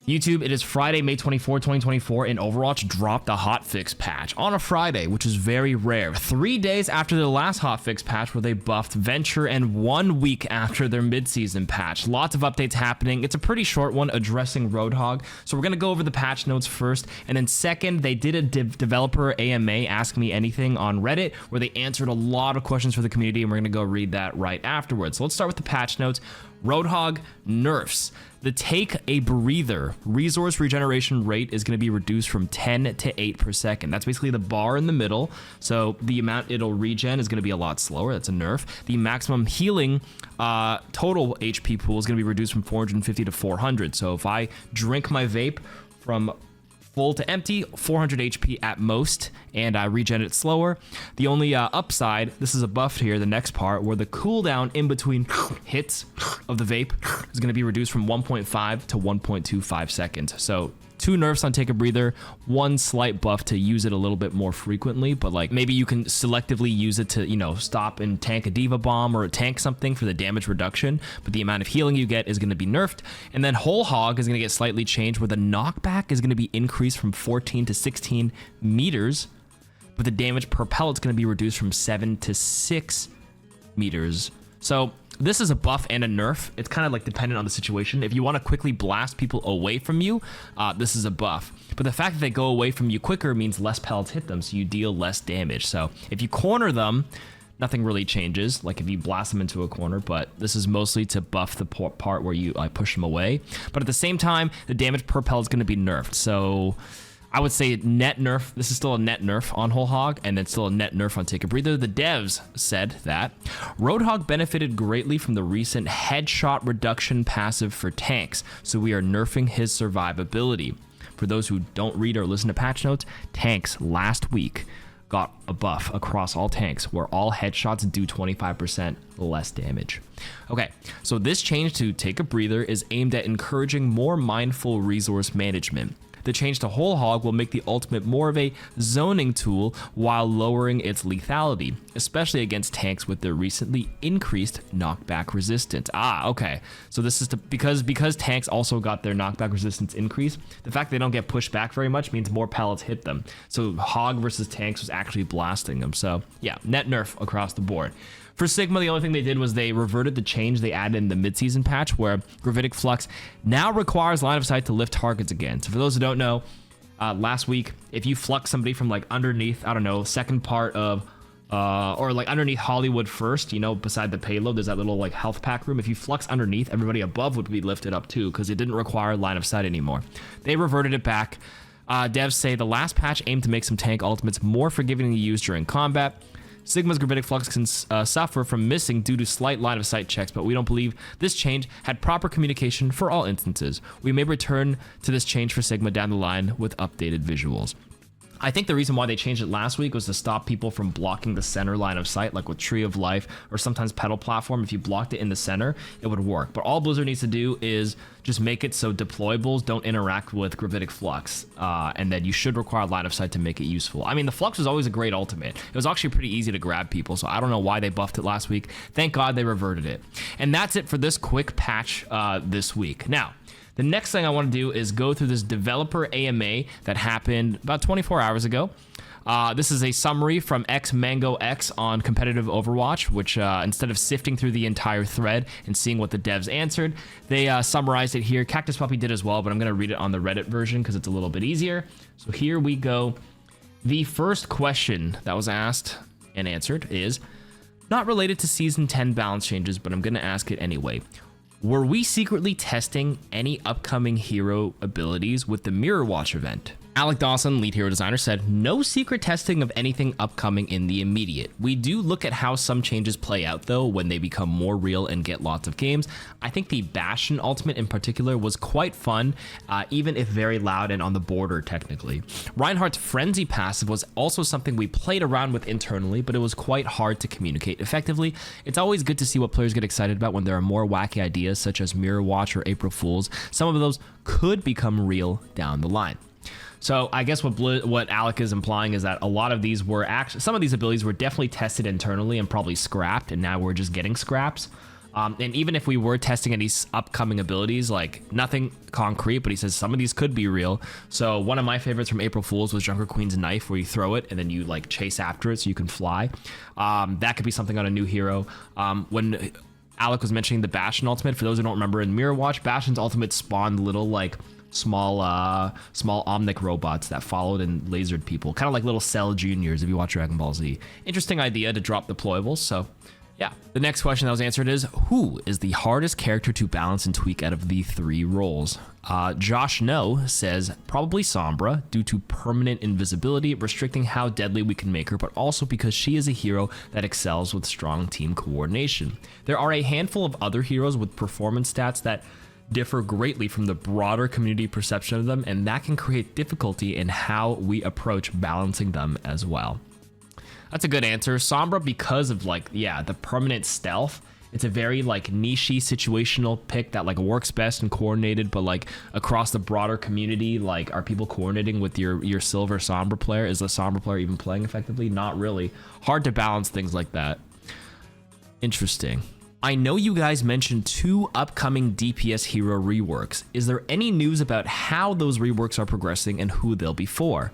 YouTube, it is Friday, May 24, 2024, and Overwatch dropped the Hotfix patch on a Friday, which is very rare. 3 days after the last Hotfix patch where they buffed Venture and 1 week after their mid-season patch. Lots of updates happening. It's a pretty short one addressing Roadhog. So we're going to go over the patch notes first. And then second, they did a developer AMA Ask Me Anything on Reddit where they answered a lot of questions for the community, and we're going to go read that right afterwards. So let's start with the patch notes. Roadhog nerfs. The take a breather resource regeneration rate is going to be reduced from 10 to 8 per second. That's basically the bar in the middle. So the amount it'll regen is going to be a lot slower. That's a nerf. The maximum healing total HP pool is going to be reduced from 450 to 400. So if I drink my vape from full to empty, 400 HP at most, and I regen it slower. The only upside, this is a buff here, the next part, where the cooldown in between hits of the vape is going to be reduced from 1.5 to 1.25 seconds. So 2 nerfs on Take a Breather, 1 slight buff to use it a little bit more frequently, but like maybe you can selectively use it to, you know, stop and tank a Diva Bomb or tank something for the damage reduction, but the amount of healing you get is going to be nerfed. And then Whole Hog is going to get slightly changed where the knockback is going to be increased from 14 to 16 meters, but the damage per pellet is going to be reduced from 7 to 6 meters. So this is a buff and a nerf. It's kind of like dependent on the situation. If you want to quickly blast people away from you, this is a buff. But the fact that they go away from you quicker means less pellets hit them, so you deal less damage. So if you corner them, nothing really changes, like if you blast them into a corner, but this is mostly to buff the part where you push them away. But at the same time, the damage per pellet is going to be nerfed. So I would say net nerf. This is still a net nerf on Whole Hog, and then still a net nerf on Take a Breather. The devs said that Roadhog benefited greatly from the recent headshot reduction passive for tanks, so we are nerfing his survivability. For those who don't read or listen to patch notes, tanks last week got a buff across all tanks where all headshots do 25% less damage. Okay, so this change to Take a Breather is aimed at encouraging more mindful resource management. The change to Whole Hog will make the ultimate more of a zoning tool while lowering its lethality, especially against tanks with their recently increased knockback resistance. Okay. So this is because tanks also got their knockback resistance increase. The fact they don't get pushed back very much means more pellets hit them. So Hog versus tanks was actually blasting them. So yeah, net nerf across the board. For Sigma, the only thing they did was they reverted the change they added in the mid-season patch where Gravitic Flux now requires line of sight to lift targets again. So for those who don't know, last week, if you flux somebody from like underneath, I don't know, second part of, or like underneath Hollywood first, you know, beside the payload, there's that little like health pack room. If you flux underneath, everybody above would be lifted up too because it didn't require line of sight anymore. They reverted it back. Devs say the last patch aimed to make some tank ultimates more forgiving to use during combat. Sigma's Gravitic Flux can suffer from missing due to slight line of sight checks, but we don't believe this change had proper communication for all instances. We may return to this change for Sigma down the line with updated visuals. I think the reason why they changed it last week was to stop people from blocking the center line of sight, like with Tree of Life or sometimes Pedal Platform. If you blocked it in the center, it would work. But all Blizzard needs to do is just make it so deployables don't interact with Gravitic Flux, and then you should require line of sight to make it useful. I mean, the Flux was always a great ultimate. It was actually pretty easy to grab people, so I don't know why they buffed it last week. Thank God they reverted it. And that's it for this quick patch this week. Now, the next thing I want to do is go through this developer AMA that happened about 24 hours ago. This is a summary from XMangoX on competitive Overwatch, which instead of sifting through the entire thread and seeing what the devs answered, they summarized it here. Cactus Puppy did as well, but I'm going to read it on the Reddit version because it's a little bit easier. So here we go. The first question that was asked and answered is not related to Season 10 balance changes, but I'm going to ask it anyway. Were we secretly testing any upcoming hero abilities with the Mirror Watch event? Alec Dawson, lead hero designer, said, no secret testing of anything upcoming in the immediate. We do look at how some changes play out, though, when they become more real and get lots of games. I think the Bastion ultimate in particular was quite fun, even if very loud and on the border, technically. Reinhardt's Frenzy passive was also something we played around with internally, but it was quite hard to communicate effectively. It's always good to see what players get excited about when there are more wacky ideas, such as Mirror Watch or April Fools. Some of those could become real down the line. So I guess what Alec is implying is that a lot of these were actually, some of these abilities were definitely tested internally and probably scrapped, and now we're just getting scraps. And even if we were testing any upcoming abilities, like nothing concrete, but he says some of these could be real. So one of my favorites from April Fool's was Junker Queen's Knife, where you throw it and then you like chase after it so you can fly. That could be something on a new hero. When Alec was mentioning the Bastion ultimate, for those who don't remember, in Mirror Watch, Bastion's ultimate spawned little like small Omnic robots that followed and lasered people, kind of like little Cell Juniors if you watch Dragon Ball Z. Interesting idea to drop deployables. So yeah, the next question that was answered is, who is the hardest character to balance and tweak out of the 3 roles? Josh No says probably Sombra, due to permanent invisibility restricting how deadly we can make her, but also because she is a hero that excels with strong team coordination. There are a handful of other heroes with performance stats that differ greatly from the broader community perception of them, and that can create difficulty in how we approach balancing them as well. That's a good answer. Sombra, because of like, yeah, the permanent stealth, it's a very like niche-y situational pick that like works best and coordinated, but like across the broader community, like are people coordinating with your silver Sombra player? Is the Sombra player even playing effectively? Not really. Hard to balance things like that. Interesting. I know you guys mentioned 2 upcoming DPS hero reworks. Is there any news about how those reworks are progressing and who they'll be for?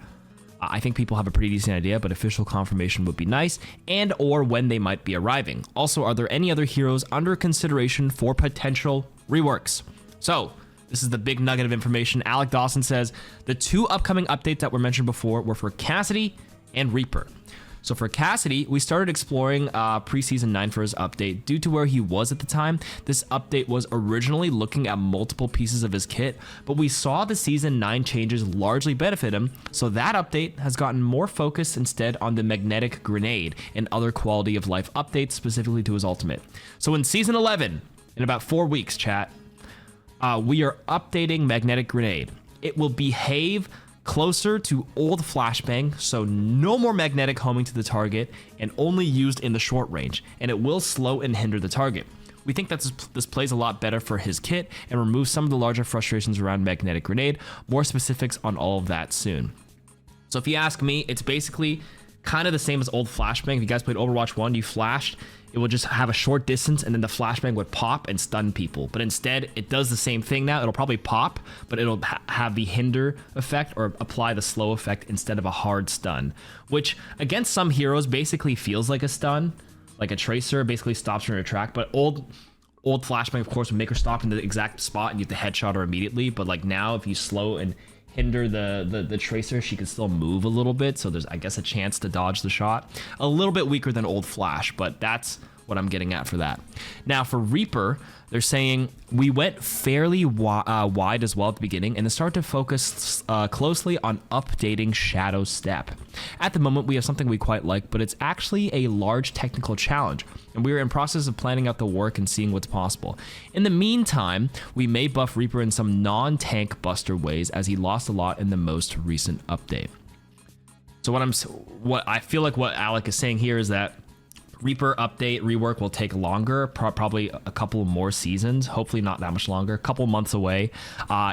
I think people have a pretty decent idea, but official confirmation would be nice, and or when they might be arriving. Also, are there any other heroes under consideration for potential reworks? So, this is the big nugget of information. Alec Dawson says the 2 upcoming updates that were mentioned before were for Cassidy and Reaper. So for Cassidy, we started exploring preseason 9 for his update. Due to where he was at the time, this update was originally looking at multiple pieces of his kit, but we saw the season 9 changes largely benefit him, so that update has gotten more focused instead on the magnetic grenade and other quality of life updates specifically to his ultimate. So in season 11, in about 4 weeks, chat, we are updating magnetic grenade. It will behave closer to old flashbang, so no more magnetic homing to the target and only used in the short range, and it will slow and hinder the target. We think that this plays a lot better for his kit and removes some of the larger frustrations around magnetic grenade. More specifics on all of that soon. So if you ask me, it's basically kind of the same as old flashbang. If you guys played Overwatch 1, you flashed, it would just have a short distance and then the flashbang would pop and stun people. But instead, it does the same thing now. It'll probably pop, but it'll have the hinder effect or apply the slow effect instead of a hard stun, which against some heroes basically feels like a stun, like a Tracer basically stops her in her track. But old flashbang, of course, would make her stop in the exact spot and you have to headshot her immediately. But like now, if you slow and hinder the Tracer, she can still move a little bit, so there's, I guess, a chance to dodge the shot. A little bit weaker than old Flash, but that's what I'm getting at for that. Now for Reaper, they're saying we went fairly wide as well at the beginning and then started to focus closely on updating Shadow Step. At the moment, we have something we quite like, but it's actually a large technical challenge, and we are in process of planning out the work and seeing what's possible. In the meantime, we may buff Reaper in some non-tank buster ways, as he lost a lot in the most recent update. So what I feel like what Alec is saying here is that Reaper update rework will take longer, probably a couple more seasons, hopefully not that much longer, a couple months away.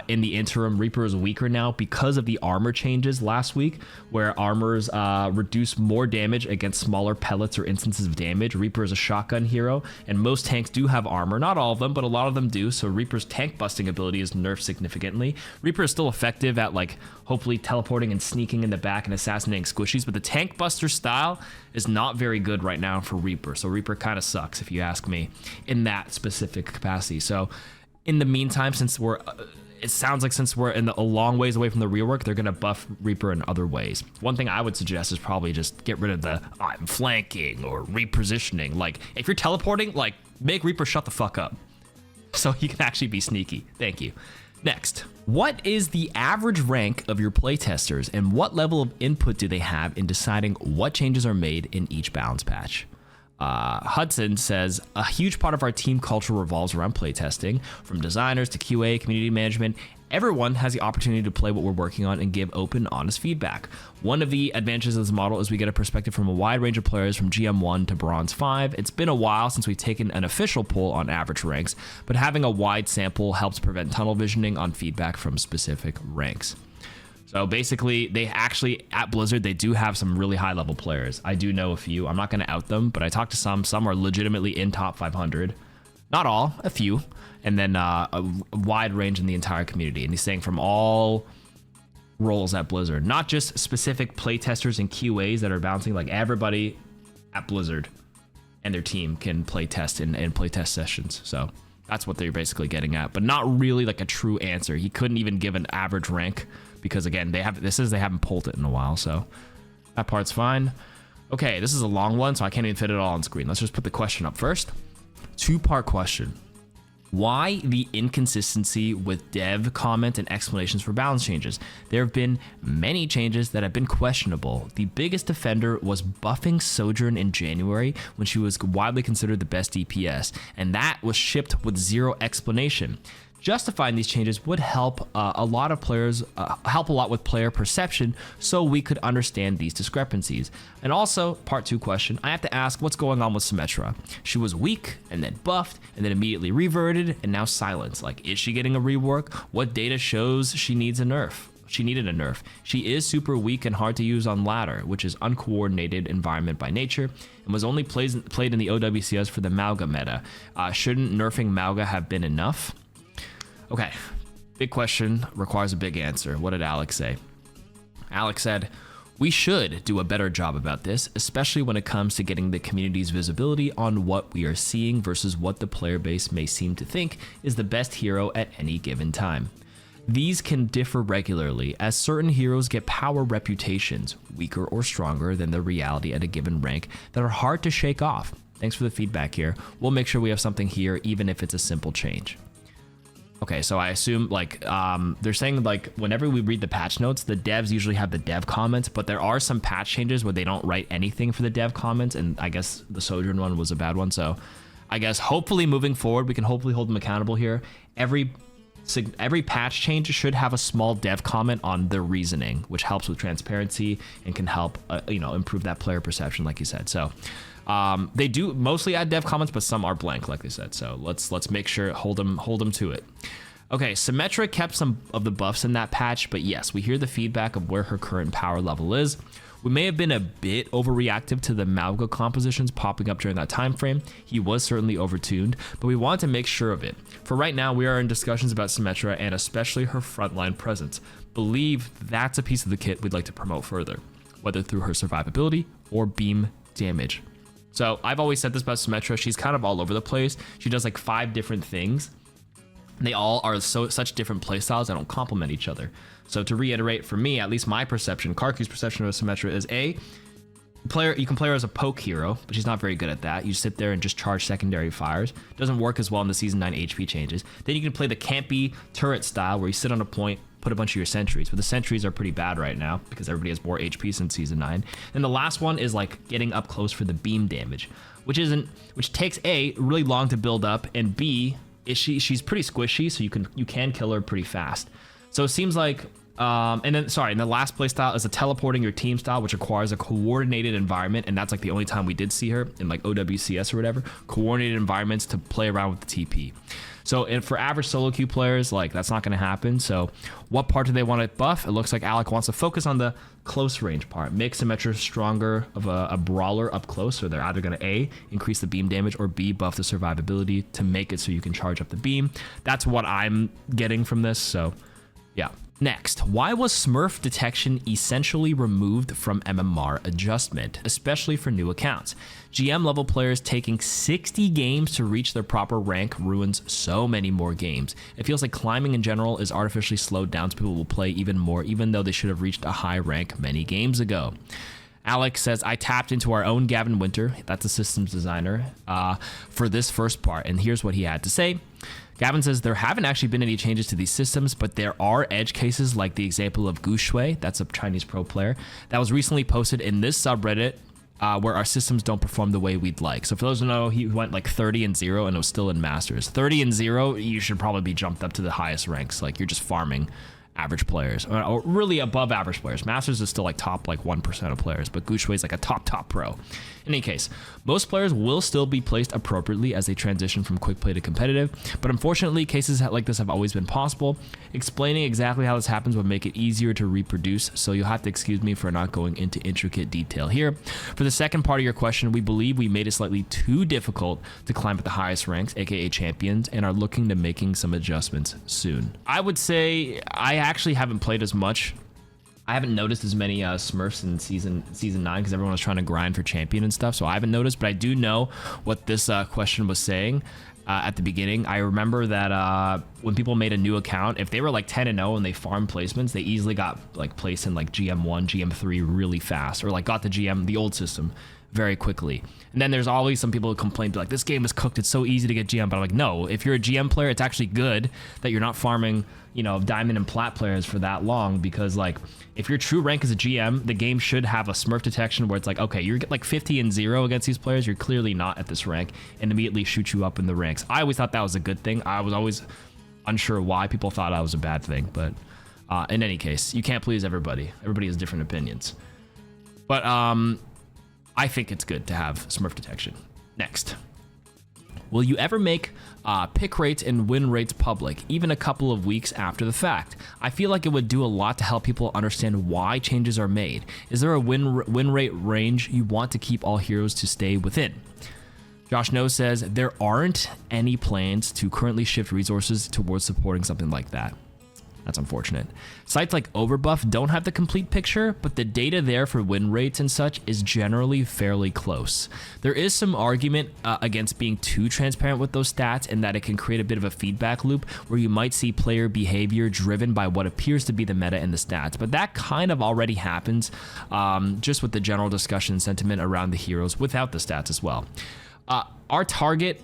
In the interim, Reaper is weaker now because of the armor changes last week, where armors reduce more damage against smaller pellets or instances of damage. Reaper is a shotgun hero, and most tanks do have armor. Not all of them, but a lot of them do, so Reaper's tank busting ability is nerfed significantly. Reaper is still effective at like hopefully teleporting and sneaking in the back and assassinating squishies, but the tank buster style is not very good right now for Reaper. So Reaper kind of sucks, if you ask me, in that specific capacity. So in the meantime, since it sounds like since we're a long ways away from the rework, they're going to buff Reaper in other ways. One thing I would suggest is probably just get rid of the I'm flanking or repositioning. Like if you're teleporting, like make Reaper shut the fuck up so he can actually be sneaky. Thank you. Next, what is the average rank of your playtesters and what level of input do they have in deciding what changes are made in each balance patch? Hudson says, a huge part of our team culture revolves around playtesting, from designers to QA, community management. Everyone has the opportunity to play what we're working on and give open, honest feedback. One of the advantages of this model is we get a perspective from a wide range of players from GM1 to Bronze 5. It's been a while since we've taken an official poll on average ranks, but having a wide sample helps prevent tunnel visioning on feedback from specific ranks. So basically, they actually, at Blizzard, they do have some really high-level players. I do know a few. I'm not going to out them, but I talked to some. Some are legitimately in top 500. Not all, a few, and then a wide range in the entire community. And he's saying from all roles at Blizzard, not just specific playtesters and QAs that are bouncing, like everybody at Blizzard and their team can play test in playtest sessions. So that's what they're basically getting at, but not really like a true answer. He couldn't even give an average rank because again, they haven't pulled it in a while. So that part's fine. Okay, this is a long one, so I can't even fit it all on screen. Let's just put the question up first. Two-part question. Why the inconsistency with dev comment and explanations for balance changes? There have been many changes that have been questionable. The biggest offender was buffing Sojourn in January when she was widely considered the best DPS, and that was shipped with zero explanation. Justifying these changes would help a lot with player perception, so we could understand these discrepancies. And also, part 2 question, I have to ask what's going on with Symmetra. She was weak and then buffed and then immediately reverted and now silenced. Like, is she getting a rework? What data shows she needs a nerf? She needed a nerf. She is super weak and hard to use on ladder, which is uncoordinated environment by nature, and was only played in the OWCS for the Mauga meta. Shouldn't nerfing Mauga have been enough? Okay, big question requires a big answer. What did Alex say? Alex said, we should do a better job about this, especially when it comes to getting the community's visibility on what we are seeing versus what the player base may seem to think is the best hero at any given time. These can differ regularly as certain heroes get power reputations, weaker or stronger than the reality at a given rank, that are hard to shake off. Thanks for the feedback here. We'll make sure we have something here, even if it's a simple change. Okay, so I assume like they're saying like whenever we read the patch notes, the devs usually have the dev comments, but there are some patch changes where they don't write anything for the dev comments, and I guess the Sojourn one was a bad one. So I guess hopefully moving forward, we can hopefully hold them accountable here. Every patch change should have a small dev comment on their reasoning, which helps with transparency and can help improve that player perception, like you said. So they do mostly add dev comments, but some are blank, like they said. So let's make sure hold them to it. Okay, Symmetra kept some of the buffs in that patch, but yes, we hear the feedback of where her current power level is. We may have been a bit overreactive to the Mauga compositions popping up during that time frame. He was certainly overtuned, but we wanted to make sure of it. For right now, we are in discussions about Symmetra and especially her frontline presence. Believe that's a piece of the kit we'd like to promote further, whether through her survivability or beam damage. So I've always said this about Symmetra. She's kind of all over the place. She does like 5 different things. They all are such different playstyles that don't complement each other. So to reiterate, for me, at least my perception, KarQ's perception of Symmetra is you can play her as a poke hero, but she's not very good at that. You sit there and just charge secondary fires. Doesn't work as well in the Season 9 HP changes. Then you can play the campy turret style where you sit on a point, put a bunch of your sentries, but the sentries are pretty bad right now because everybody has more HP since Season 9. And the last one is like getting up close for the beam damage, which takes A, really long to build up, and B, she's pretty squishy, so you can kill her pretty fast. So it seems like and the last play style is a teleporting your team style, which requires a coordinated environment, and that's like the only time we did see her in like OWCS or whatever, coordinated environments to play around with the TP. So and for average solo queue players, like that's not going to happen. So what part do they want to buff? It looks like Alec wants to focus on the close range part, make Symmetra stronger of a brawler up close. So they're either going to A, increase the beam damage, or B, buff the survivability to make it so you can charge up the beam. That's what I'm getting from this. So yeah. Next, why was Smurf detection essentially removed from MMR adjustment, especially for new accounts? GM level players taking 60 games to reach their proper rank ruins so many more games. It feels like climbing in general is artificially slowed down so people will play even more, even though they should have reached a high rank many games ago. Alex says, I tapped into our own Gavin Winter, that's a systems designer, for this first part, and here's what he had to say. Gavin says, there haven't actually been any changes to these systems, but there are edge cases like the example of Gushui, that's a Chinese pro player, that was recently posted in this subreddit where our systems don't perform the way we'd like. So for those who know, he went like 30-0 and it was still in Masters. 30-0, you should probably be jumped up to the highest ranks, like you're just farming average players, or really above average players. Masters is still like top like 1% of players, but Guxue is like a top pro. In any case, most players will still be placed appropriately as they transition from quick play to competitive, but unfortunately cases like this have always been possible. Explaining exactly how this happens would make it easier to reproduce, so you'll have to excuse me for not going into intricate detail here. For the second part of your question, we believe we made it slightly too difficult to climb at the highest ranks, aka champions, and are looking to making some adjustments soon. I would say I actually haven't played as much. I haven't noticed as many Smurfs in season 9 because everyone was trying to grind for champion and stuff, so I haven't noticed, but I do know what this question was saying at the beginning. I remember that when people made a new account, if they were like 10-0 and they farmed placements, they easily got like placed in like GM1, GM3 really fast, or like got the GM, the old system, very quickly. And then there's always some people who complain like, this game is cooked, it's so easy to get GM, but I'm like, no, if you're a GM player, it's actually good that you're not farming, you know, diamond and plat players for that long, because like if your true rank is a GM, the game should have a Smurf detection where it's like, okay, you're like 50-0 against these players, you're clearly not at this rank, and immediately shoot you up in the ranks. I always thought that was a good thing. I was always unsure why people thought that was a bad thing, but in any case, you can't please everybody. Everybody has different opinions. But I think it's good to have Smurf detection. Next. Will you ever make pick rates and win rates public, even a couple of weeks after the fact? I feel like it would do a lot to help people understand why changes are made. Is there a win rate range you want to keep all heroes to stay within? Josh No says, there aren't any plans to currently shift resources towards supporting something like that. That's unfortunate. Sites like Overbuff don't have the complete picture, but the data there for win rates and such is generally fairly close. There is some argument against being too transparent with those stats, and that it can create a bit of a feedback loop where you might see player behavior driven by what appears to be the meta and the stats, but that kind of already happens just with the general discussion and sentiment around the heroes without the stats as well. Our target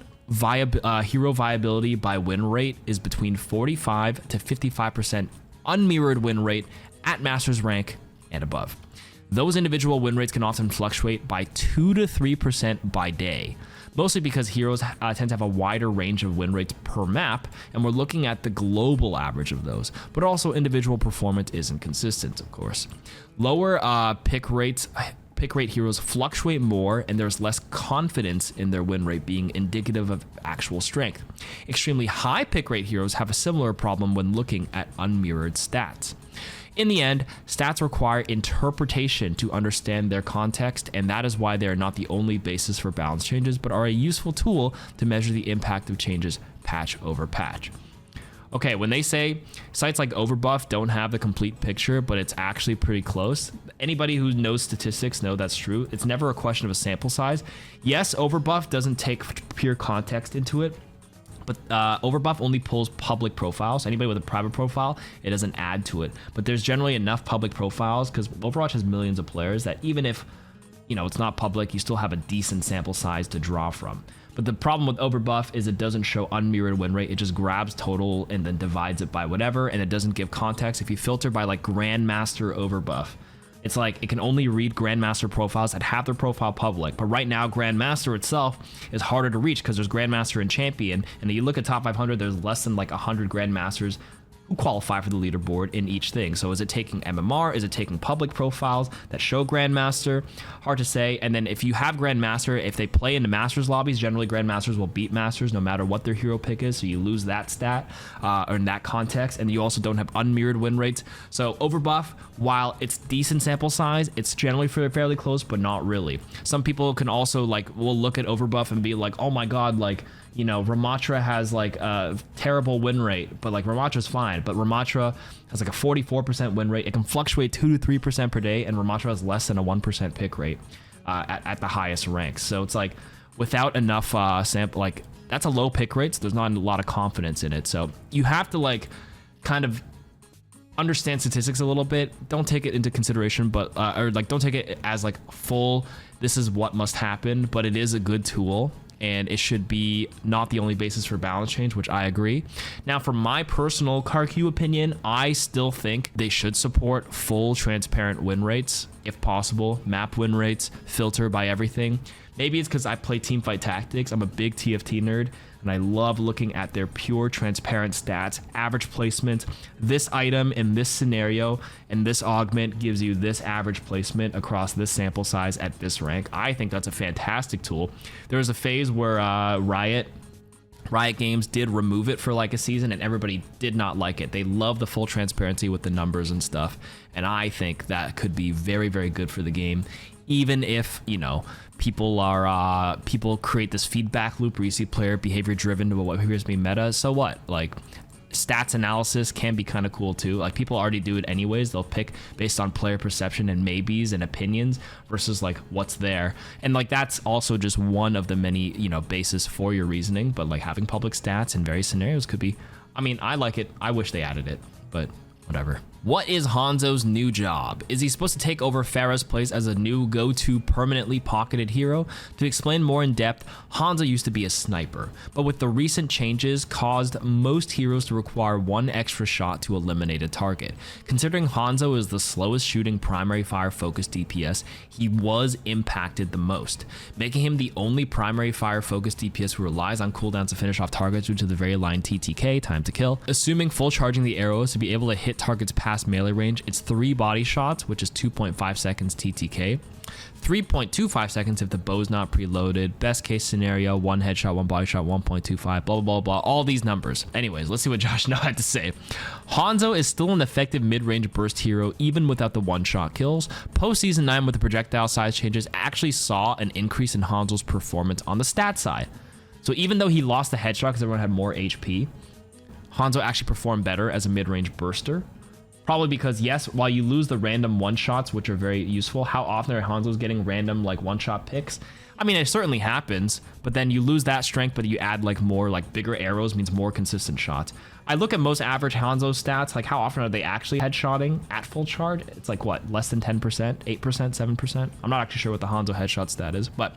hero viability by win rate is between 45 to 55% unmirrored win rate at Masters rank and above. Those individual win rates can often fluctuate by 2 to 3% by day, mostly because heroes tend to have a wider range of win rates per map, and we're looking at the global average of those, but also individual performance isn't consistent, of course. Lower pick rate heroes fluctuate more, and there's less confidence in their win rate being indicative of actual strength. Extremely high pick rate heroes have a similar problem when looking at unmirrored stats. In the end, stats require interpretation to understand their context, and that is why they are not the only basis for balance changes, but are a useful tool to measure the impact of changes patch over patch. Okay, when they say sites like Overbuff don't have the complete picture, but it's actually pretty close, anybody who knows statistics know that's true. It's never a question of a sample size. Yes, Overbuff doesn't take pure context into it, but Overbuff only pulls public profiles. Anybody with a private profile, it doesn't add to it. But there's generally enough public profiles, because Overwatch has millions of players, that even if, you know, it's not public, you still have a decent sample size to draw from. But the problem with Overbuff is it doesn't show unmirrored win rate. It just grabs total and then divides it by whatever, and it doesn't give context. If you filter by like Grandmaster Overbuff, it's like it can only read Grandmaster profiles that have their profile public. But right now, Grandmaster itself is harder to reach because there's Grandmaster and Champion, and you look at top 500, there's less than like 100 Grandmasters who qualify for the leaderboard in each thing. So is it taking MMR? Is it taking public profiles that show Grandmaster? Hard to say. And then if you have Grandmaster, if they play into Masters lobbies, generally Grandmasters will beat Masters no matter what their hero pick is. So you lose that stat or in that context. And you also don't have unmirrored win rates. So Overbuff, while it's decent sample size, it's generally fairly close, but not really. Some people can also will look at Overbuff and be like, oh my God, you know, Ramatra has like a terrible win rate, but like Ramatra's fine. But Ramatra has like a 44% win rate. It can fluctuate 2 to 3% per day, and Ramatra has less than a 1% pick rate at the highest ranks. So it's like without enough sample, that's a low pick rate, so there's not a lot of confidence in it. So you have to kind of understand statistics a little bit. Don't take it into consideration, but don't take it as full, this is what must happen, but it is a good tool. And it should be not the only basis for balance change, which I agree. Now, from my personal KarQ opinion, I still think they should support full transparent win rates, if possible, map win rates, filter by everything. Maybe it's because I play teamfight tactics. I'm a big TFT nerd, and I love looking at their pure transparent stats. Average placement, this item in this scenario and this augment gives you this average placement across this sample size at this rank. I think that's a fantastic tool. There was a phase where Riot Games did remove it for like a season, and everybody did not like it. They love the full transparency with the numbers and stuff, and I think that could be very, very good for the game. Even if, you know, people create this feedback loop where you see player behavior driven to what appears to be meta. So what? Like, stats analysis can be kind of cool too. Like, people already do it anyways. They'll pick based on player perception and maybes and opinions versus like what's there. And like, that's also just one of the many, you know, bases for your reasoning. But like, having public stats in various scenarios could be, I mean, I like it. I wish they added it, but whatever. What is Hanzo's new job? Is he supposed to take over Pharah's place as a new go-to permanently pocketed hero? To explain more in depth, Hanzo used to be a sniper, but with the recent changes caused most heroes to require one extra shot to eliminate a target. Considering Hanzo is the slowest shooting primary fire focused DPS, he was impacted the most, making him the only primary fire focused DPS who relies on cooldowns to finish off targets due to the very line TTK, time to kill. Assuming full charging the arrows to be able to hit targets past melee range, it's 3 body shots, which is 2.5 seconds TTK, 3.25 seconds if the bow's not preloaded. Best case scenario, 1 headshot, 1 body shot, 1.25, blah, blah, blah, blah, all these numbers. Anyways, let's see what JoshNatu had to say. Hanzo is still an effective mid-range burst hero even without the one-shot kills. Post Season 9 with the projectile size changes actually saw an increase in Hanzo's performance on the stat side. So even though he lost the headshot because everyone had more HP, Hanzo actually performed better as a mid-range burster. Probably because, yes, while you lose the random one-shots, which are very useful, how often are Hanzo's getting random, like, one-shot picks? I mean, it certainly happens, but then you lose that strength, but you add, like, more, like, bigger arrows means more consistent shots. I look at most average Hanzo stats, like, how often are they actually headshotting at full charge? It's like, what, less than 10%, 8%, 7%? I'm not actually sure what the Hanzo headshot stat is, but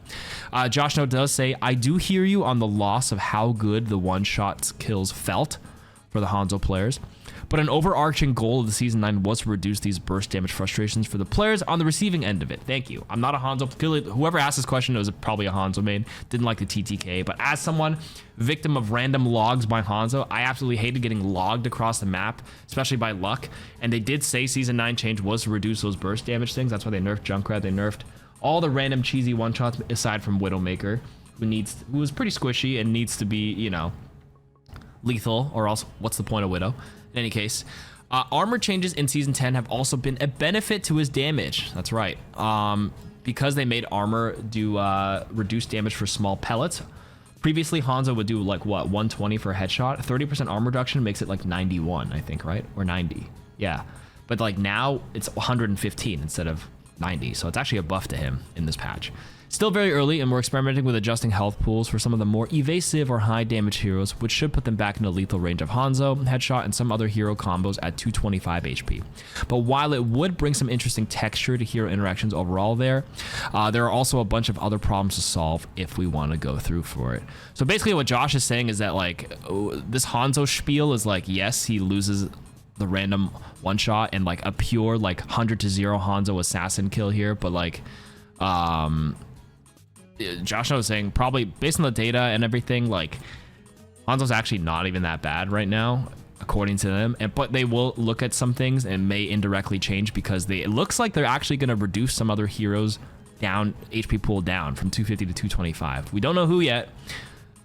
JoshNatu does say, I do hear you on the loss of how good the one-shot kills felt for the Hanzo players. But an overarching goal of the Season 9 was to reduce these burst damage frustrations for the players on the receiving end of it. Thank you. I'm not a Hanzo. Whoever asked this question was probably a Hanzo main. Didn't like the TTK. But as someone victim of random logs by Hanzo, I absolutely hated getting logged across the map, especially by luck. And they did say Season 9 change was to reduce those burst damage things. That's why they nerfed Junkrat. They nerfed all the random cheesy one-shots aside from Widowmaker, who was pretty squishy and needs to be, you know, lethal, or else what's the point of Widow? In any case, armor changes in Season 10 have also been a benefit to his damage. That's right. Because they made armor do reduced damage for small pellets. Previously, Hanzo would do like, what, 120 for a headshot? 30% armor reduction makes it like 91, I think, right? Or 90. Yeah. But like now, it's 115 instead of 90. So it's actually a buff to him in this patch. Still very early, and we're experimenting with adjusting health pools for some of the more evasive or high damage heroes, which should put them back into lethal range of Hanzo, Headshot, and some other hero combos at 225 HP. But while it would bring some interesting texture to hero interactions overall there are also a bunch of other problems to solve if we want to go through for it. So basically what Josh is saying is that like this Hanzo spiel is like, yes, he loses the random one shot and like a pure like 100-0 Hanzo assassin kill here, but like JoshNatu was saying probably based on the data and everything, like Hanzo's actually not even that bad right now, according to them. But they will look at some things and may indirectly change because it looks like they're actually going to reduce some other heroes down, HP pool down from 250 to 225. We don't know who yet,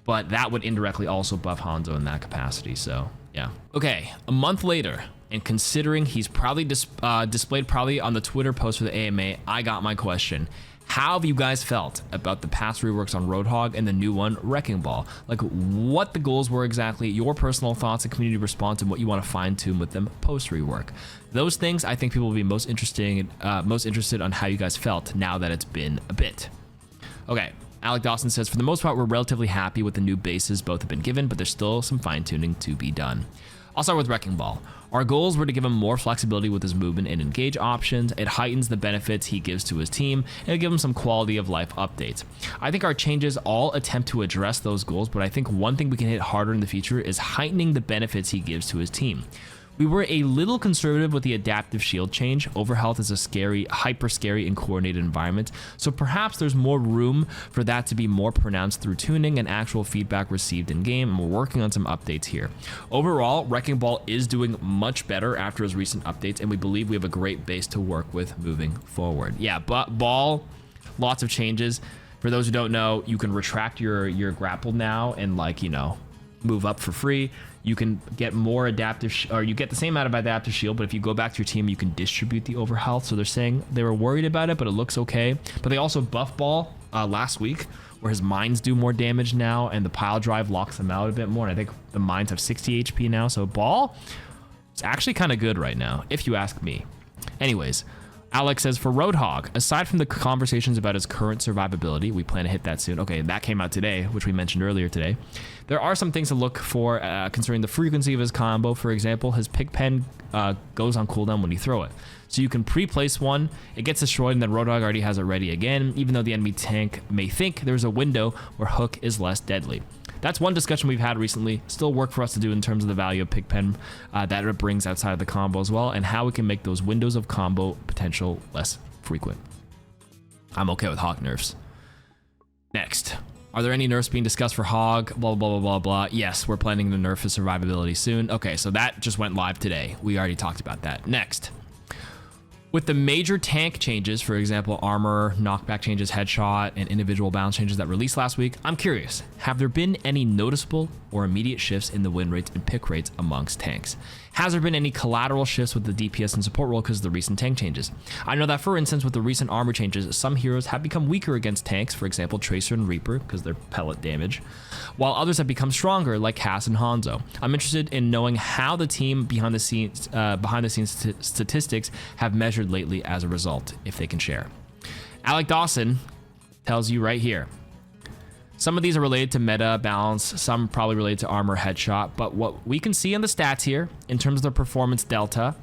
but that would indirectly also buff Hanzo in that capacity. So yeah. Okay, a month later, and considering he's probably displayed probably on the Twitter post for the AMA, I got my question. How have you guys felt about the past reworks on Roadhog and the new one, Wrecking Ball? Like, what the goals were exactly, your personal thoughts and community response, and what you want to fine-tune with them post-rework. Those things, I think people will be most interested on how you guys felt now that it's been a bit. Okay, Alec Dawson says, for the most part, we're relatively happy with the new bases both have been given, but there's still some fine-tuning to be done. I'll start with Wrecking Ball. Our goals were to give him more flexibility with his movement and engage options. It heightens the benefits he gives to his team, and it'll give him some quality of life updates. I think our changes all attempt to address those goals, but I think one thing we can hit harder in the future is heightening the benefits he gives to his team. We were a little conservative with the adaptive shield change. Overhealth is a scary, hyper scary and coordinated environment, so perhaps there's more room for that to be more pronounced through tuning and actual feedback received in game, and we're working on some updates here. Overall, Wrecking Ball is doing much better after his recent updates, and we believe we have a great base to work with moving forward. Yeah, but Ball, lots of changes. For those who don't know, you can retract your grapple now and, like, you know, move up for free. You can get more adaptive, or you get the same amount of adaptive shield, but if you go back to your team, you can distribute the overhealth. So they're saying they were worried about it, but it looks okay. But they also buff Ball last week, where his mines do more damage now, and the pile drive locks them out a bit more. And I think the mines have 60 HP now, so Ball is actually kind of good right now, if you ask me. Anyways, Alex says, for Roadhog, aside from the conversations about his current survivability, we plan to hit that soon. Okay, that came out today, which we mentioned earlier today. There are some things to look for concerning the frequency of his combo. For example, his pick pen goes on cooldown when you throw it. So you can pre-place one, it gets destroyed, and then Roadhog already has it ready again, even though the enemy tank may think there's a window where Hook is less deadly. That's one discussion we've had recently. Still work for us to do in terms of the value of pick pen that it brings outside of the combo as well, and how we can make those windows of combo potential less frequent. I'm okay with Hog nerfs. Next, are there any nerfs being discussed for Hog? Blah, blah, blah, blah, blah. Yes, we're planning to nerf his survivability soon. Okay, so that just went live today. We already talked about that. Next. With the major tank changes, for example, armor, knockback changes, headshot, and individual balance changes that released last week, I'm curious, have there been any noticeable or immediate shifts in the win rates and pick rates amongst tanks? Has there been any collateral shifts with the DPS and support role because of the recent tank changes? I know that, for instance, with the recent armor changes, some heroes have become weaker against tanks, for example, Tracer and Reaper, because they're pellet damage, while others have become stronger, like Cass and Hanzo. I'm interested in knowing how the team behind the scenes statistics have measured lately as a result, if they can share. Alec Dawson tells you right here. Some of these are related to meta balance, some probably related to armor headshot, but what we can see in the stats here, in terms of the performance delta,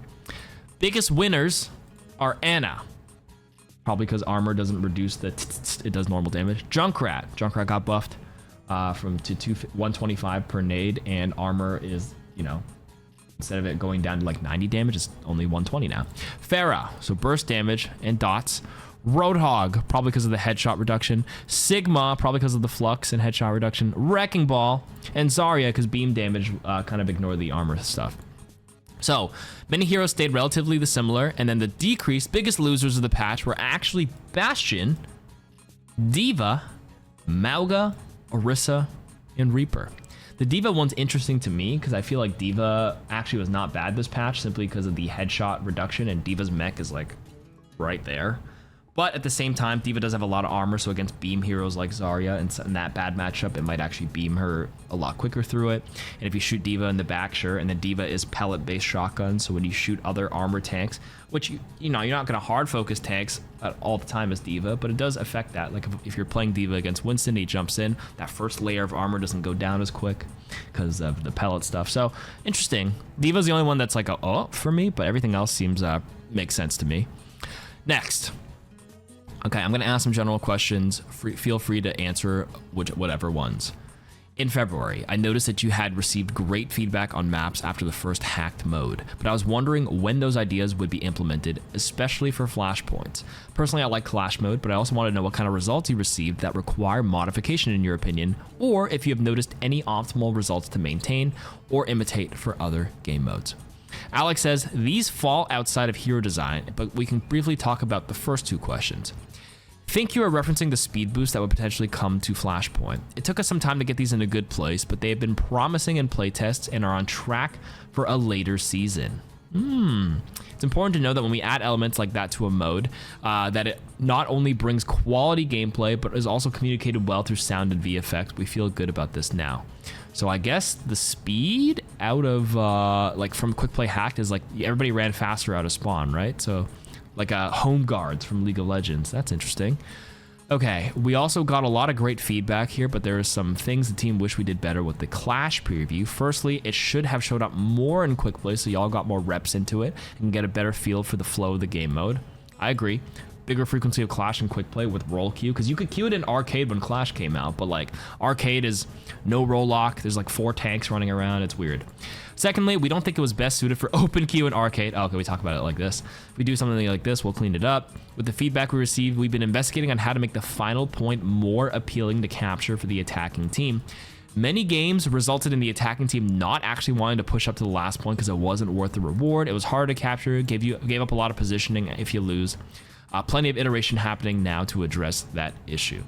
biggest winners are Ana, probably because armor doesn't reduce the it does normal damage. Junkrat got buffed from 125 per nade, and armor is, you know, instead of it going down to like 90 damage, it's only 120 now. Pharah, so burst damage and dots. Roadhog, probably because of the headshot reduction. Sigma, probably because of the flux and headshot reduction. Wrecking Ball, and Zarya, because beam damage kind of ignore the armor stuff. So, many heroes stayed relatively the similar, and then the decreased biggest losers of the patch were actually Bastion, D.Va, Mauga, Orisa, and Reaper. The D.Va one's interesting to me because I feel like D.Va actually was not bad this patch simply because of the headshot reduction, and D.Va's mech is like right there. But at the same time, D.Va does have a lot of armor, so against beam heroes like Zarya and that bad matchup, it might actually beam her a lot quicker through it. And if you shoot D.Va in the back, sure, and then D.Va is pellet-based shotgun, so when you shoot other armor tanks, which, you know, you're not going to hard focus tanks all the time as D.Va, but it does affect that. Like if you're playing D.Va against Winston, he jumps in, that first layer of armor doesn't go down as quick because of the pellet stuff. So, interesting. D.Va's the only one that's like a oh for me, but everything else seems makes sense to me. Next. Okay, I'm going to ask some general questions. Feel free to answer whatever ones. In February, I noticed that you had received great feedback on maps after the first hacked mode, but I was wondering when those ideas would be implemented, especially for flashpoints. Personally, I like Clash mode, but I also want to know what kind of results you received that require modification in your opinion, or if you have noticed any optimal results to maintain or imitate for other game modes. Alex says, these fall outside of hero design, but we can briefly talk about the first two questions. Think you are referencing the speed boost that would potentially come to Flashpoint. It took us some time to get these in a good place, but they have been promising in playtests and are on track for a later season. It's important to know that when we add elements like that to a mode, that it not only brings quality gameplay, but is also communicated well through sound and VFX. We feel good about this now. So I guess the speed out of, like from Quick Play Hacked is like everybody ran faster out of spawn, right? So like home guards from League of Legends. That's interesting. Okay, we also got a lot of great feedback here, but there are some things the team wish we did better with the Clash preview. Firstly, it should have showed up more in Quick Play so y'all got more reps into it and get a better feel for the flow of the game mode. I agree. bigger frequency of Clash and quick play with roll Q, because you could Q it in Arcade when Clash came out, but like Arcade is no roll lock. There's like 4 tanks running around. It's weird. Secondly, we don't think it was best suited for open queue in Arcade. Oh, okay, we talk about it like this. If we do something like this, we'll clean it up. With the feedback we received, we've been investigating on how to make the final point more appealing to capture for the attacking team. Many games resulted in the attacking team not actually wanting to push up to the last point because it wasn't worth the reward. It was hard to capture, gave up a lot of positioning if you lose. Plenty of iteration happening now to address that issue.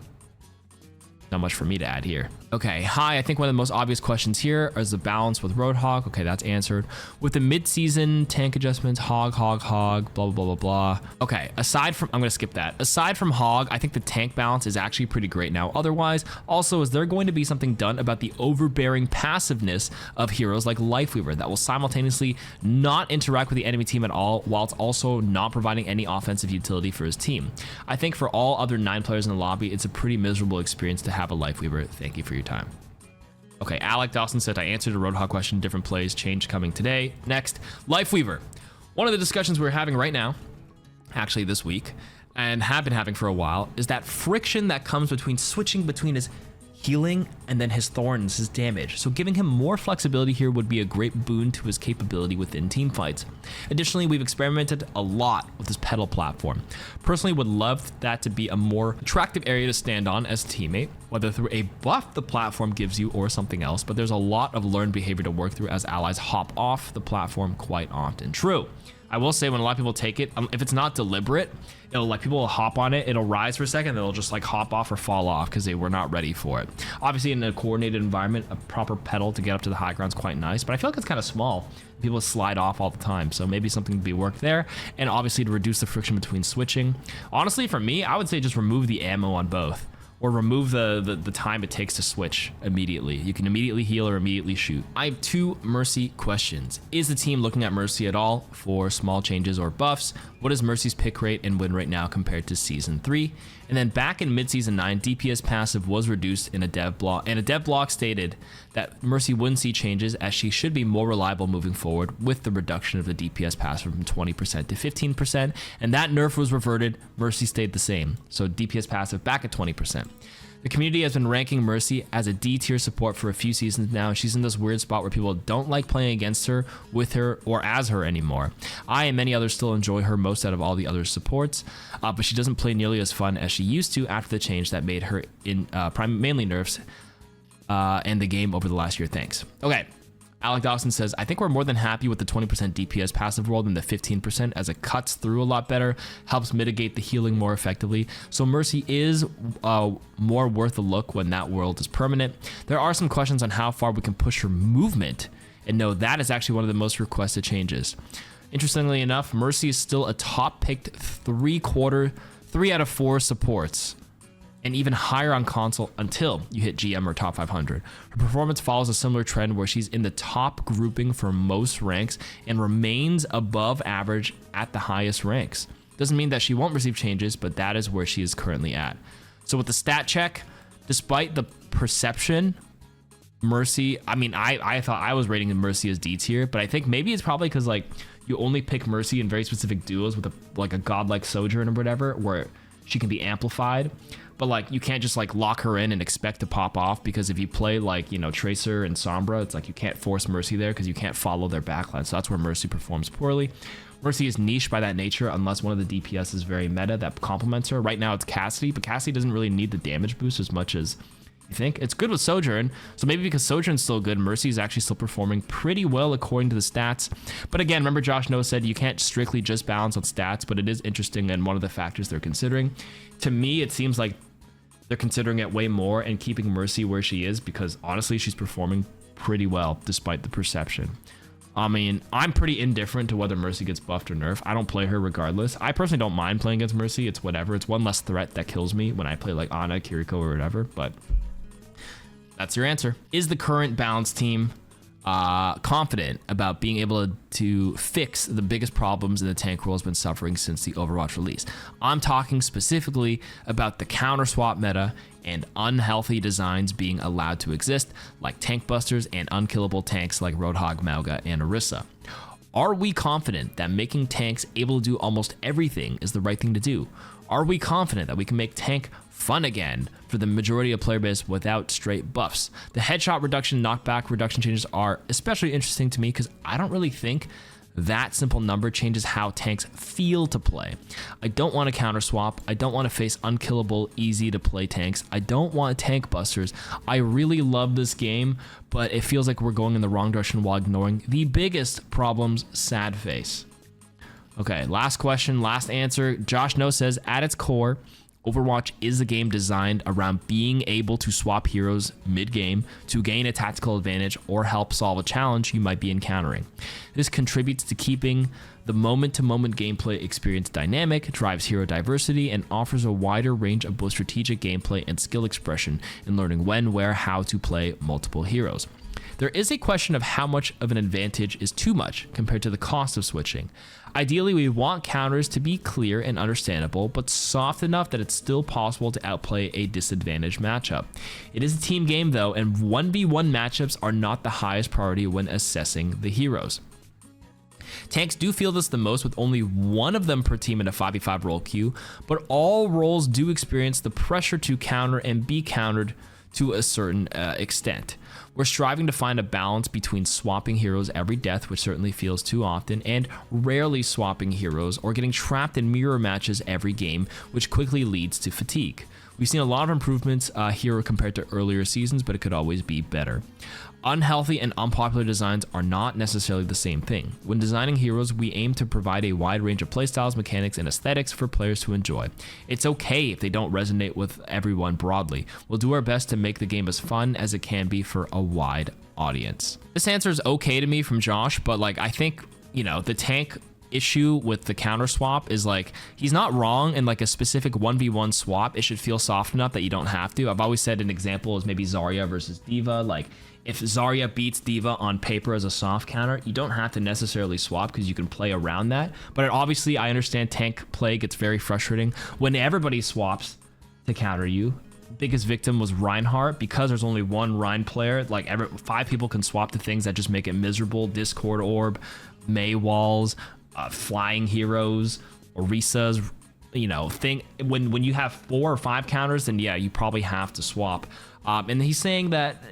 Not much for me to add here. Okay, hi, I think one of the most obvious questions here is the balance with Roadhog. Okay, that's answered. With the mid-season tank adjustments, Hog, blah, blah, blah, blah. Okay, aside from, I'm gonna skip that. Aside from Hog, I think the tank balance is actually pretty great now. Otherwise, also, is there going to be something done about the overbearing passiveness of heroes like Lifeweaver that will simultaneously not interact with the enemy team at all, whilst also not providing any offensive utility for his team? I think for all other 9 players in the lobby, it's a pretty miserable experience to have a Lifeweaver. Thank you for your time. Okay, Alec Dawson said, I answered a Roadhog question, different plays, change coming today. Next, Lifeweaver. One of the discussions we're having right now, actually this week, and have been having for a while, is that friction that comes between switching between his healing and then his thorns, his damage. So giving him more flexibility here would be a great boon to his capability within team fights. Additionally, we've experimented a lot with this pedal platform. Personally, would love that to be a more attractive area to stand on as a teammate, whether through a buff the platform gives you or something else, but there's a lot of learned behavior to work through as allies hop off the platform quite often. True. I will say when a lot of people take it, if it's not deliberate, it'll like people will hop on it, it'll rise for a second, they'll just like hop off or fall off because they were not ready for it. Obviously in a coordinated environment, a proper pedal to get up to the high ground is quite nice, but I feel like it's kind of small. People slide off all the time, so maybe something to be worked there. And obviously to reduce the friction between switching. Honestly, for me, I would say just remove the ammo on both. Or remove the time it takes to switch immediately. You can immediately heal or immediately shoot. I have 2 Mercy questions. Is the team looking at Mercy at all for small changes or buffs? What is Mercy's pick rate and win rate now compared to Season 3? And then back in mid-season 9, DPS passive was reduced in a dev blog, and a dev blog stated that Mercy wouldn't see changes as she should be more reliable moving forward with the reduction of the DPS passive from 20% to 15%, and that nerf was reverted, Mercy stayed the same, so DPS passive back at 20%. The community has been ranking Mercy as a D tier support for a few seasons now, and she's in this weird spot where people don't like playing against her, with her, or as her anymore. I and many others still enjoy her most out of all the other supports, but she doesn't play nearly as fun as she used to after the change that made her in mainly nerfs and the game over the last year. Thanks. Okay. Alec Dawson says, I think we're more than happy with the 20% DPS passive roll than the 15% as it cuts through a lot better, helps mitigate the healing more effectively. So Mercy is more worth a look when that world is permanent. There are some questions on how far we can push her movement, and no, that is actually one of the most requested changes. Interestingly enough, Mercy is still a top picked 3 out of 4 supports, and even higher on console until you hit GM or top 500. Her performance follows a similar trend where she's in the top grouping for most ranks and remains above average at the highest ranks. Doesn't mean that she won't receive changes, but that is where she is currently at. So with the stat check, despite the perception, Mercy, I mean, I thought I was rating Mercy as D tier, but I think maybe it's probably because like you only pick Mercy in very specific duos with a godlike Sojourn or whatever, where she can be amplified. But like you can't just like lock her in and expect to pop off, because if you play like, you know, Tracer and Sombra, it's like you can't force Mercy there because you can't follow their backline. So that's where Mercy performs poorly. Mercy is niche by that nature unless one of the DPS is very meta that complements her. Right now it's Cassidy, but Cassidy doesn't really need the damage boost as much as you think. It's good with Sojourn, so maybe because Sojourn's still good, Mercy is actually still performing pretty well according to the stats. But again, remember Josh Noah said you can't strictly just balance on stats, but it is interesting and one of the factors they're considering. To me, it seems like they're considering it way more and keeping Mercy where she is because honestly, she's performing pretty well despite the perception. I mean, I'm pretty indifferent to whether Mercy gets buffed or nerfed. I don't play her regardless. I personally don't mind playing against Mercy. It's whatever. It's one less threat that kills me when I play like Ana, Kiriko, or whatever, but that's your answer. Is the current balance team confident about being able to fix the biggest problems in the tank role has been suffering since the Overwatch release? I'm talking specifically about the counter swap meta and unhealthy designs being allowed to exist, like tank busters and unkillable tanks like Roadhog, Mauga, and Orisa. Are we confident that making tanks able to do almost everything is the right thing to do? Are we confident that we can make tank fun again for the majority of player base without straight buffs? The headshot reduction, knockback reduction changes are especially interesting to me because I don't really think that simple number changes how tanks feel to play. I don't want to counter swap. I don't want to face unkillable, easy to play tanks. I don't want tank busters. I really love this game, but it feels like we're going in the wrong direction while ignoring the biggest problems. Sad face. Okay, last question, last answer. Josh No says, at its core, Overwatch is a game designed around being able to swap heroes mid-game to gain a tactical advantage or help solve a challenge you might be encountering. This contributes to keeping the moment-to-moment gameplay experience dynamic, drives hero diversity, and offers a wider range of both strategic gameplay and skill expression in learning when, where, how to play multiple heroes. There is a question of how much of an advantage is too much compared to the cost of switching. Ideally, we want counters to be clear and understandable, but soft enough that it's still possible to outplay a disadvantaged matchup. It is a team game though, and 1v1 matchups are not the highest priority when assessing the heroes. Tanks do feel this the most with only one of them per team in a 5v5 role queue, but all roles do experience the pressure to counter and be countered to a certain extent. We're striving to find a balance between swapping heroes every death, which certainly feels too often, and rarely swapping heroes or getting trapped in mirror matches every game, which quickly leads to fatigue. We've seen a lot of improvements here compared to earlier seasons, but it could always be better. Unhealthy and unpopular designs are not necessarily the same thing. When designing heroes, we aim to provide a wide range of playstyles, mechanics, and aesthetics for players to enjoy. It's okay if they don't resonate with everyone broadly. We'll do our best to make the game as fun as it can be for a wide audience. This answer is okay to me from Josh, but like I think, you know, the tank issue with the counter swap is like, he's not wrong in like a specific 1v1 swap. It should feel soft enough that you don't have to. I've always said an example is maybe Zarya versus D.Va. Like if Zarya beats D.Va on paper as a soft counter, you don't have to necessarily swap because you can play around that. But obviously I understand tank play gets very frustrating when everybody swaps to counter you. Biggest victim was Reinhardt because there's only one Rein player. Like 5 people can swap to things that just make it miserable. Discord Orb, Mei walls, flying heroes, Orisa's, you know, thing. When you have 4 or 5 counters, then yeah, you probably have to swap. And he's saying that,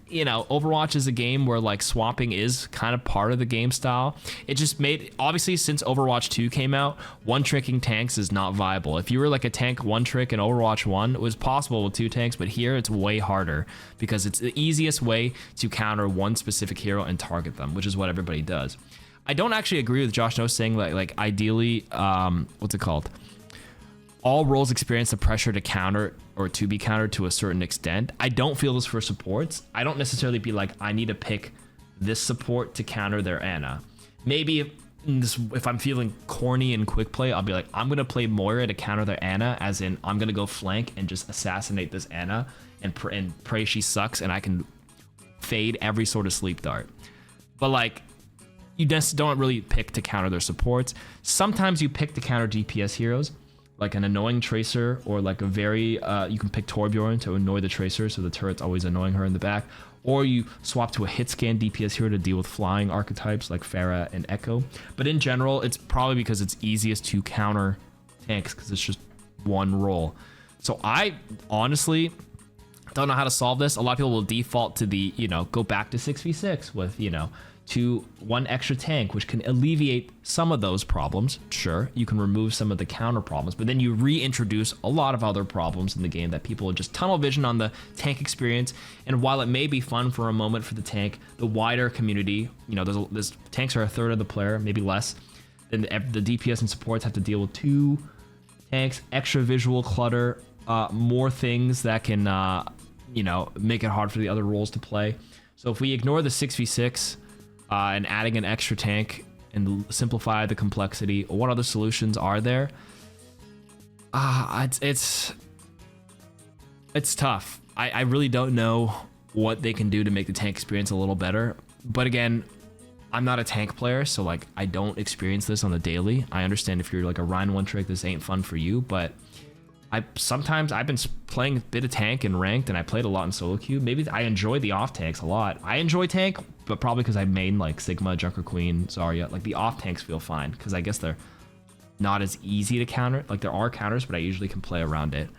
you know, Overwatch is a game where like swapping is kind of part of the game style. It just made, obviously since Overwatch 2 came out, one-tricking tanks is not viable. If you were like a tank one trick in Overwatch 1, it was possible with 2 tanks, but here it's way harder because it's the easiest way to counter one specific hero and target them, which is what everybody does. I don't actually agree with Josh No saying like ideally, what's it called? All roles experience the pressure to counter or to be countered to a certain extent. I don't feel this for supports. I don't necessarily be like, I need to pick this support to counter their Ana. Maybe if I'm feeling corny and quick play, I'll be like, I'm gonna play Moira to counter their Ana, as in I'm gonna go flank and just assassinate this Ana and pray she sucks and I can fade every sort of sleep dart. But like, you just don't really pick to counter their supports. Sometimes you pick to counter DPS heroes, like an annoying Tracer, or like a very, you can pick Torbjorn to annoy the Tracer, so the turret's always annoying her in the back. Or you swap to a hit scan DPS hero to deal with flying archetypes like Pharah and Echo. But in general, it's probably because it's easiest to counter tanks because it's just one role. So I honestly don't know how to solve this. A lot of people will default to the, you know, go back to 6v6 with, you know, to one extra tank, which can alleviate some of those problems. Sure, you can remove some of the counter problems, but then you reintroduce a lot of other problems in the game that people just tunnel vision on the tank experience. And while it may be fun for a moment for the tank, the wider community, you know, there's tanks are a third of the player, maybe less. Then the DPS and supports have to deal with 2 tanks, extra visual clutter, more things that can, you know, make it hard for the other roles to play. So if we ignore the 6v6, and adding an extra tank and simplify the complexity, what other solutions are there? It's tough. I really don't know what they can do to make the tank experience a little better. But again, I'm not a tank player, so like I don't experience this on the daily. I understand if you're like a Rhine one trick, this ain't fun for you, but Sometimes I've been playing a bit of tank and ranked, and I played a lot in solo queue. Maybe I enjoy the off tanks a lot. I enjoy tank, but probably because I main like Sigma, Junker Queen, Zarya. Like the off tanks feel fine because I guess they're not as easy to counter. Like there are counters, but I usually can play around it.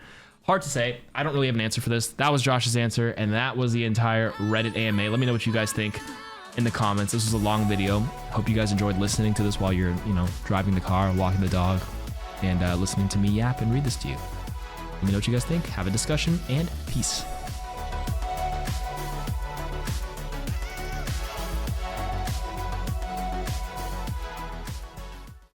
Hard to say. I don't really have an answer for this. That was Josh's answer, and that was the entire Reddit AMA. Let me know what you guys think in the comments. This was a long video. Hope you guys enjoyed listening to this while you're, driving the car, walking the dog, and listening to me yap and read this to you. Let me know what you guys think. Have a discussion, and peace.